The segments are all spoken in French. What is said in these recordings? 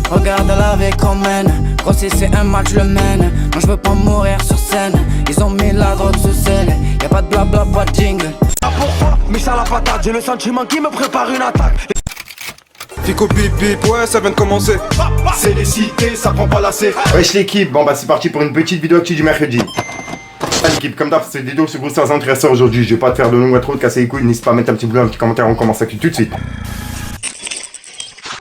Regarde la vie qu'on mène. Gros si c'est un match le mène. Moi je veux pas mourir sur scène. Ils ont mis la drogue sous scelle. Y'a pas de blabla, pas de jingle. Pourquoi Michel la patate, j'ai le sentiment qui me prépare une attaque. Fico bip bip, ouais ça vient de commencer. C'est les cités, ça prend pas la C. Wesh l'équipe, bon bah c'est parti pour une petite vidéo actu du mercredi. Ah, l'équipe, comme d'hab, cette vidéo sur Bruxelles intéressant aujourd'hui. Je vais pas te faire de longue intro, de casser les couilles, n'hésite pas à mettre un petit bleu, un petit commentaire, on commence actu tout de suite.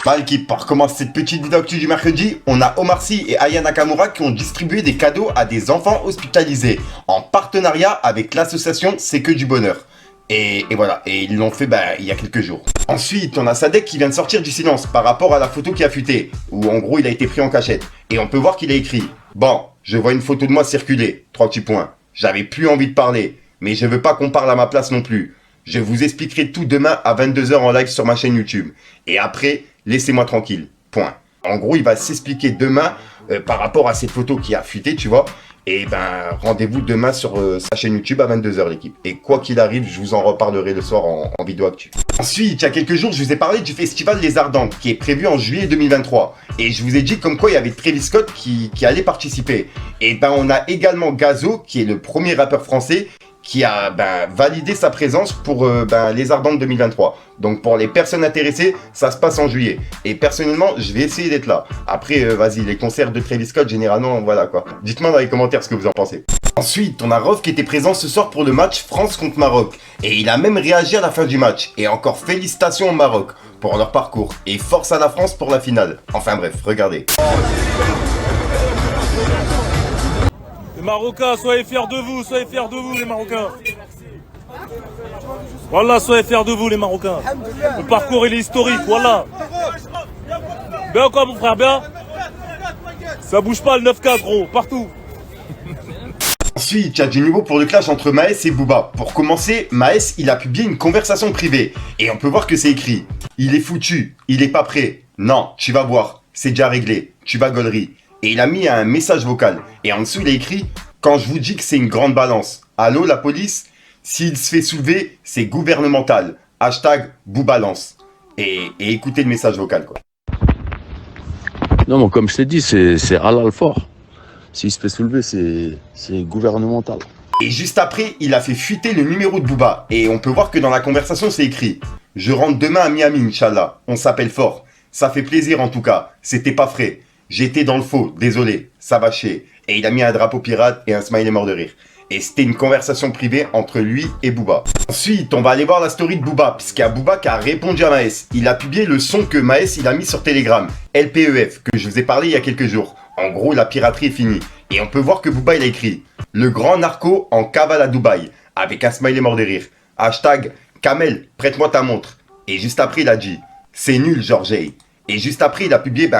Bah l'équipe, pour commencer cette petite vidéo actu du mercredi, on a Omar Sy et Aya Nakamura qui ont distribué des cadeaux à des enfants hospitalisés en partenariat avec l'association C'est que du bonheur. Et voilà, et ils l'ont fait il y a quelques jours. Ensuite, on a Sadek qui vient de sortir du silence par rapport à la photo qui a fuité, où en gros il a été pris en cachette. Et on peut voir qu'il a écrit « Bon, je vois une photo de moi circuler, 3 petits points. J'avais plus envie de parler, mais je veux pas qu'on parle à ma place non plus. Je vous expliquerai tout demain à 22 h en live sur ma chaîne YouTube. Et après, laissez-moi tranquille. Point. » En gros, il va s'expliquer demain par rapport à cette photo qui a fuité, tu vois. Et rendez-vous demain sur sa chaîne YouTube à 22 h l'équipe. Et quoi qu'il arrive, je vous en reparlerai le soir en vidéo actu. Ensuite, il y a quelques jours, je vous ai parlé du festival Les Ardentes qui est prévu en juillet 2023. Et je vous ai dit comme quoi il y avait Travis Scott qui allait participer. Et on a également Gazo qui est le premier rappeur français qui a validé sa présence pour les Ardentes 2023. Donc pour les personnes intéressées, ça se passe en juillet. Et personnellement, je vais essayer d'être là. Après, vas-y, les concerts de Travis Scott, généralement, voilà quoi. Dites-moi dans les commentaires ce que vous en pensez. Ensuite, on a Rof qui était présent ce soir pour le match France contre Maroc. Et il a même réagi à la fin du match. Et encore félicitations au Maroc pour leur parcours. Et force à la France pour la finale. Enfin bref, regardez. Les Marocains, soyez fiers de vous les Marocains. Voilà, soyez fiers de vous les Marocains. Le parcours il est historique, voilà. Bien quoi mon frère, bien? Ça bouge pas le 9-4 gros, partout. Ensuite, il y a du nouveau pour le clash entre Maes et Booba. Pour commencer, Maes, il a publié une conversation privée. Et on peut voir que c'est écrit. Il est foutu, il est pas prêt. Non, tu vas voir, c'est déjà réglé, tu vas gaulerie. Et il a mis un message vocal. Et en dessous, il a écrit « Quand je vous dis que c'est une grande balance. Allô, la police? S'il se fait soulever, c'est gouvernemental. Hashtag Boubalance. » Et écoutez le message vocal, quoi. Non, mais comme je t'ai dit, c'est halal fort. S'il se fait soulever, c'est gouvernemental. Et juste après, il a fait fuiter le numéro de Booba. Et on peut voir que dans la conversation, c'est écrit « Je rentre demain à Miami, Inch'Allah. On s'appelle fort. Ça fait plaisir en tout cas. C'était pas frais. J'étais dans le faux, désolé, ça va chier. » Et il a mis un drapeau pirate et un smiley mort de rire. Et c'était une conversation privée entre lui et Booba. Ensuite, on va aller voir la story de Booba, puisqu'il y a Booba qui a répondu à Maes. Il a publié le son que Maes il a mis sur Telegram, LPEF, que je vous ai parlé il y a quelques jours. En gros, la piraterie est finie. Et on peut voir que Booba il a écrit « Le grand narco en cavale à Dubaï » avec un smiley mort de rire. Hashtag « Kamel, prête-moi ta montre ». Et juste après, il a dit « C'est nul, Georges ». Et juste après, il a publié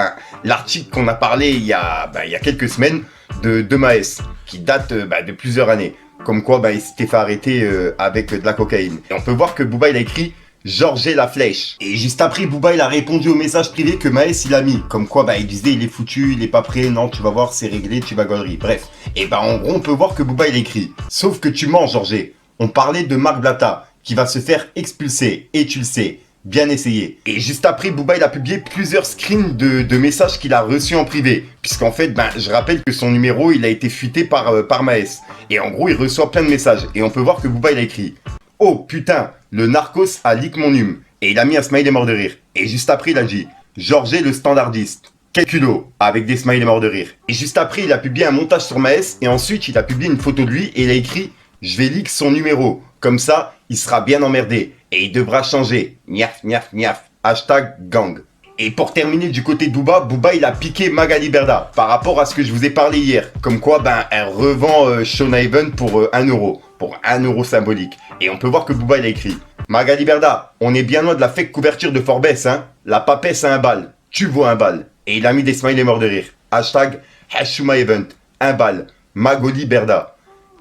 l'article qu'on a parlé il y a quelques semaines de Maes, qui date de plusieurs années. Comme quoi, il s'était fait arrêter avec de la cocaïne. Et on peut voir que Booba, il a écrit « Georges la flèche ». Et juste après, Booba, il a répondu au message privé que Maes, il a mis. Comme quoi, il disait « Il est foutu, il est pas prêt, non, tu vas voir, c'est réglé, tu vas gaulerie ». Bref. Et en gros, on peut voir que Booba, il a écrit « Sauf que tu mens, Georges. On parlait de Marc Blatta, qui va se faire expulser, et tu le sais. Bien essayé. » Et juste après, Booba il a publié plusieurs screens de messages qu'il a reçus en privé. Puisqu'en fait, je rappelle que son numéro, il a été fuité par Maes. Et en gros, il reçoit plein de messages. Et on peut voir que Booba il a écrit « Oh putain, le narcos a leak mon hume. » Et il a mis un smiley mort de rire. Et juste après, il a dit « Georges le standardiste. Quel culot ?» avec des smileys morts de rire. Et juste après, il a publié un montage sur Maes. Et ensuite, il a publié une photo de lui et il a écrit « Je vais leak son numéro. Comme ça, il sera bien emmerdé. Et il devra changer. Niaf, niaf, niaf. Hashtag gang. » Et pour terminer du côté de Booba il a piqué Magali Berda par rapport à ce que je vous ai parlé hier. Comme quoi, elle revend Sean Haven pour 1 euro. Pour 1 euro symbolique. Et on peut voir que Booba il a écrit « Magali Berda, on est bien loin de la fake couverture de Forbes, hein. La papesse à 1 bal. Tu vaux 1 bal. » Et il a mis des smileys morts de rire. Hashtag Hashuma Event. 1 bal. Magali Berda.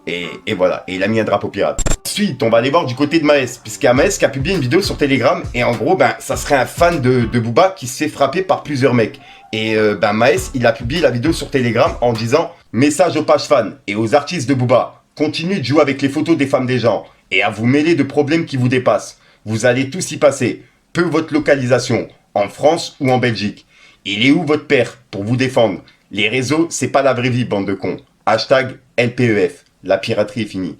Et voilà. Et il a mis un drapeau pirate. Ensuite, on va aller voir du côté de Maes, puisqu'il y a Maes qui a publié une vidéo sur Telegram, et en gros, ça serait un fan de Booba qui se fait frapper par plusieurs mecs. Et Maes, il a publié la vidéo sur Telegram en disant « Message aux pages fans et aux artistes de Booba, continuez de jouer avec les photos des femmes des gens, et à vous mêler de problèmes qui vous dépassent. Vous allez tous y passer, peu votre localisation, en France ou en Belgique. Il est où votre père pour vous défendre? Les réseaux, c'est pas la vraie vie, bande de cons. Hashtag LPEF, la piraterie est finie.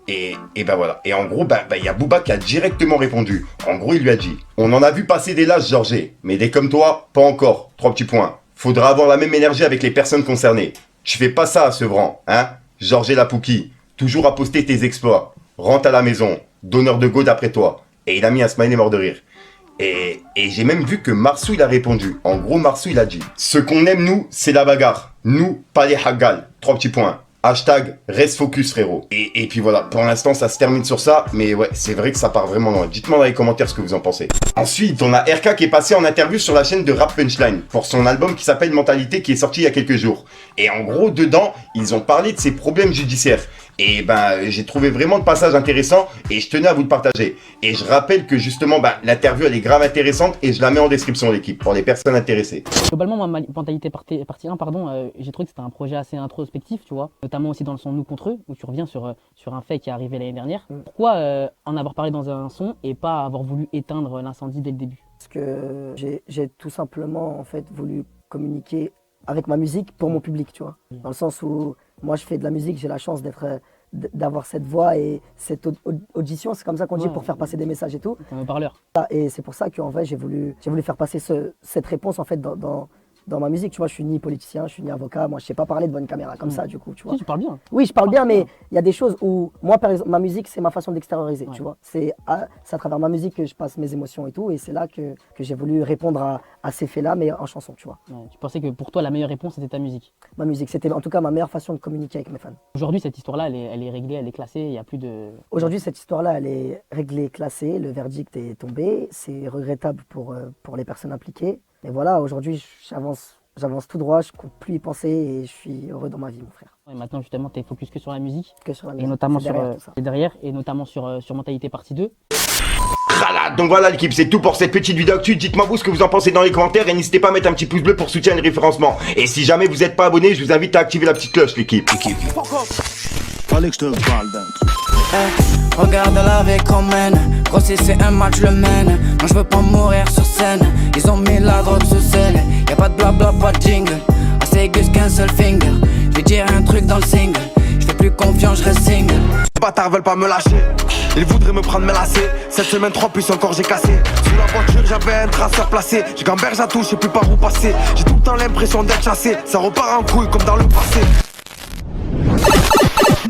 Et ben voilà. Et en gros, il y a Booba qui a directement répondu. En gros, il lui a dit: on en a vu passer des lâches, Georges, mais des comme toi, pas encore. 3 petits points. Faudra avoir la même énergie avec les personnes concernées. Tu fais pas ça à Sevran, hein? Georges Lapouki, toujours à poster tes exploits. Rentre à la maison, donneur de go d'après toi. Et il a mis un smiley mort de rire. Et j'ai même vu que Marsou il a répondu. En gros, Marsou il a dit: ce qu'on aime nous, c'est la bagarre. Nous, pas les hagal. 3 petits points. Hashtag reste focus frérot. Et puis voilà, pour l'instant ça se termine sur ça, mais ouais, c'est vrai que ça part vraiment loin. Dites-moi dans les commentaires ce que vous en pensez. Ensuite, on a RK qui est passé en interview sur la chaîne de Rap Punchline pour son album qui s'appelle Mentalité, qui est sorti il y a quelques jours. Et en gros, dedans, ils ont parlé de ses problèmes judiciaires. Et j'ai trouvé vraiment le passage intéressant et je tenais à vous le partager. Et je rappelle que justement, l'interview elle est grave intéressante et je la mets en description l'équipe pour les personnes intéressées. Globalement, ma mentalité partie 1, j'ai trouvé que c'était un projet assez introspectif, tu vois, notamment aussi dans le son Nous contre eux, où tu reviens sur un fait qui est arrivé l'année dernière. Pourquoi en avoir parlé dans un son et pas avoir voulu éteindre l'incendie dès le début? Parce que j'ai tout simplement en fait voulu communiquer avec ma musique pour mon public, tu vois. Dans le sens où moi je fais de la musique, j'ai la chance d'avoir cette voix et cette audition, c'est comme ça qu'on dit, pour faire passer des messages et tout. C'est un parleur. Et c'est pour ça qu'en vrai j'ai voulu faire passer cette réponse en fait dans ma musique, tu vois. Je suis ni politicien, je suis ni avocat, moi je sais pas parler devant une caméra comme ça, du coup, tu vois. Si, tu parles bien. Oui, je parle bien, mais il y a des choses où moi par exemple, ma musique c'est ma façon d'extérioriser, tu vois. C'est à travers ma musique que je passe mes émotions et tout, et c'est là que j'ai voulu répondre à ces faits-là, mais en chanson, tu vois. Ouais, tu pensais que pour toi la meilleure réponse c'était ta musique? Ma musique, c'était en tout cas ma meilleure façon de communiquer avec mes fans. Aujourd'hui cette histoire-là, elle est réglée, elle est classée, il n'y a plus de... Aujourd'hui cette histoire-là, elle est réglée, classée, le verdict est tombé, c'est regrettable pour les personnes impliquées. Et voilà, aujourd'hui j'avance tout droit, je ne compte plus y penser et je suis heureux dans ma vie, mon frère. Et maintenant, justement, tu es focus que sur la musique. Que sur la musique. Et notamment derrière, et notamment sur Mentalité partie 2. Donc voilà l'équipe, c'est tout pour cette petite vidéo actu. Dites-moi vous ce que vous en pensez dans les commentaires et n'hésitez pas à mettre un petit pouce bleu pour soutenir le référencement. Et si jamais vous n'êtes pas abonné, je vous invite à activer la petite cloche l'équipe. Fallait que je te parle d'un truc. Regarde la vie qu'on mène. Gros si c'est un match je le mène. Non je veux pas mourir sur scène. Ils ont mis la drogue sous scelle. Y'a pas de blabla, pas de jingle. Assez gus qu'un seul finger. Je vais dire un truc dans le single. Je fais plus confiance, je reste single. Les bâtards veulent pas me lâcher. Ils voudraient me prendre mes lacets. Cette semaine 3 plus encore j'ai cassé. Sous la voiture j'avais un traceur placé. J'ai gamberge à tout, je sais plus par où passer. J'ai tout le temps l'impression d'être chassé. Ça repart en couille comme dans le passé.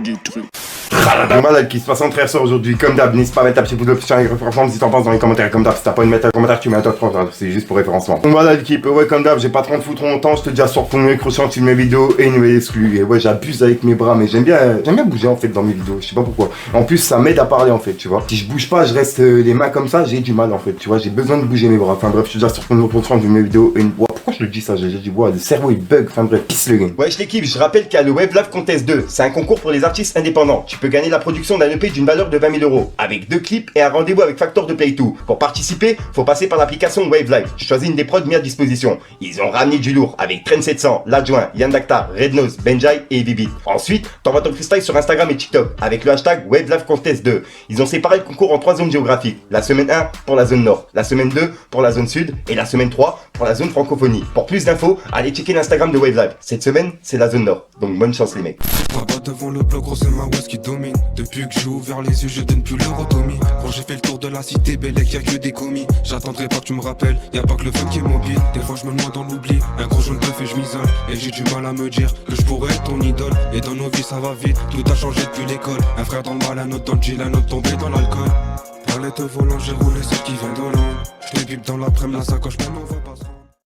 Du truc. Le malade qui se passe en très sort aujourd'hui, comme d'hab, n'hésite pas à mettre un petit pouce bleu sur les référencements, si t'en penses dans les commentaires, comme d'hab, si t'as pas envie de mettre un commentaire, tu mets un top 30, c'est juste pour référencement. Donc voilà l'équipe, ouais comme d'hab, j'ai pas 30 foutre longtemps, je te dis à sur ton écran sur mes vidéos et une nouvelle exclue, et ouais j'abuse avec mes bras, mais j'aime bien bouger en fait dans mes vidéos, je sais pas pourquoi. En plus ça m'aide à parler en fait, tu vois. Si je bouge pas, je reste les mains comme ça, j'ai du mal en fait, tu vois, j'ai besoin de bouger mes bras. Enfin bref, je te dis à sur ton écran de mes vidéos et une... Pourquoi je le dis ça, j'ai dit le cerveau il bug, enfin bref, pisse le game. Wesh l'équipe, je rappelle qu'il y a le Wave Live Contest 2, c'est un concours pour les artistes indépendants. Tu peux gagner la production d'un EP d'une valeur de 20 000 €, avec 2 clips et un rendez-vous avec Factor de Play 2. Pour participer, faut passer par l'application Wave Live. Je choisis une des prods mis à disposition. Ils ont ramené du lourd avec Train 700, L'Adjoint, Yann Dakta, Rednose, Benjai et Vivit. Ensuite, t'envoies ton freestyle sur Instagram et TikTok avec le hashtag Wave Live Contest 2. Ils ont séparé le concours en 3 zones géographiques. La semaine 1 pour la zone nord, la semaine 2 pour la zone sud et la semaine 3 pour la zone francophonie. Pour plus d'infos, allez checker l'Instagram de Wave Live. Cette semaine, c'est la zone nord. Donc bonne chance les mecs. Là-bas devant le bloc, gros c'est ma West qui domine. Depuis que j'ai ouvert les yeux, je donne plus l'eurotomie. Quand j'ai fait le tour de la cité, Bellec, y'a que des commis. J'attendrai pas que tu me rappelles, y'a pas que le feu qui est mobile. Des fois je me noie dans l'oubli, un gros jaune bœuf et je m'isole. Et j'ai du mal à me dire que je pourrais être ton idole. Et dans nos vies ça va vite, tout a changé depuis l'école. Un frère dans le mal, un autre dans le Gilles, un autre tombé dans l'alcool. Palette volant, j'ai roulé celle qui vient d'Hollande. Je te bip dans l'après-midi, la sacoche, maintenant on va pas.